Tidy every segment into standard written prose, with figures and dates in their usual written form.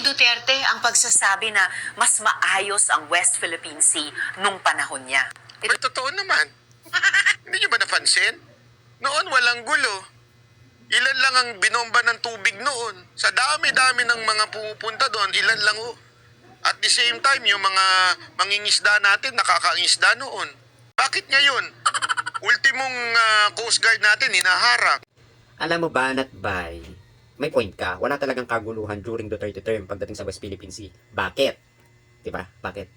Duterte ang pagsasabi na mas maayos ang West Philippine Sea nung panahon niya. Pero totoo naman. Hindi niyo ba napansin? Noon walang gulo. Ilan lang ang binomba ng tubig noon. Sa dami-dami ng mga pumupunta doon, ilan lang oh. At the same time, yung mga mangingisda natin, nakakaingisda noon. Bakit ngayon? Ultimong Coast Guard natin, hinaharang. Alam mo ba, Natbay, may point ka. Wala talagang kaguluhan during Duterte term pagdating sa West Philippine Sea. Bakit? Diba? Bakit?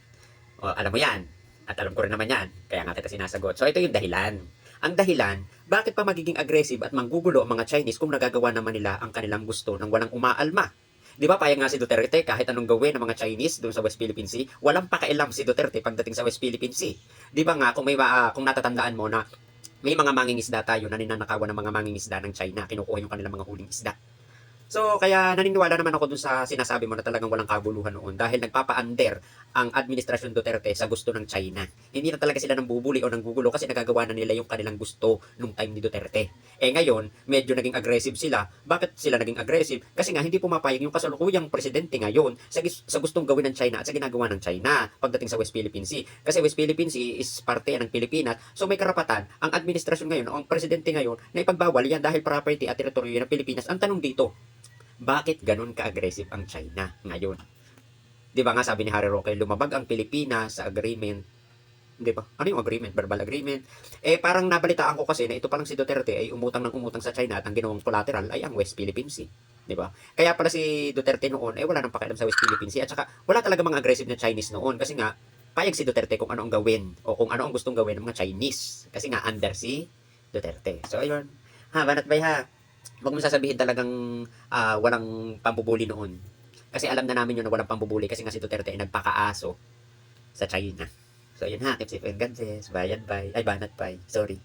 O, alam mo yan. At alam ko rin naman yan. Kaya nga kita sinasagot. So, ito yung dahilan. Ang dahilan, bakit pa magiging aggressive at manggugulo ang mga Chinese kung nagagawa naman nila ang kanilang gusto nang walang umaalma? Di ba payag nga si Duterte kahit anong gawin ng mga Chinese doon sa West Philippine Sea, walang pakialam si Duterte pagdating sa West Philippine Sea. Di ba nga kung kung natatandaan mo na may mga mangingisda tayo na ninanakawan ng mga mangingisda ng China, kinukuha yung kanilang mga huling isda. So, kaya naniniwala naman ako dun sa sinasabi mo na talagang walang kaguluhan noon dahil nagpapa-under ang administrasyon Duterte sa gusto ng China. Hindi na talaga sila nang bubuli o nang gugulo kasi nagagawa na nila yung kanilang gusto nung time ni Duterte. Eh ngayon, medyo naging aggressive sila. Bakit sila naging aggressive? Kasi nga hindi pumapayag yung kasalukuyang presidente ngayon sa gustong gawin ng China at sa ginagawa ng China pagdating sa West Philippine Sea. Kasi West Philippine Sea is parte ng Pilipinas. So may karapatan ang administrasyon ngayon, ang presidente ngayon na ipagbawal yan dahil property at teritoryo ng Pilipinas. Ang tanong dito, bakit ganun ka-aggressive ang China ngayon? Di ba nga sabi ni Harry Roque, lumabag ang Pilipinas sa agreement. Di ba? Ano yung agreement? Verbal agreement? Eh parang nabalitaan ko kasi na ito palang si Duterte ay umutang ng umutang sa China at ang ginawang collateral ay ang West Philippine Sea. Di ba? Kaya pala si Duterte noon ay wala nang pakialam sa West Philippine Sea at saka wala talaga mga aggressive na Chinese noon kasi nga payag si Duterte kung ano ang gawin o kung ano ang gustong gawin ng mga Chinese kasi nga under si Duterte. So ayun. Ha, banat bay ha. Huwag mo sasabihin talagang walang pambubuli noon. Kasi alam na namin yun na walang pambubuli kasi nga si Duterte ay nagpakaaso sa China. So, yun ha. Keep safe and God bless. Bayan bye. Ay, banat bye. Sorry.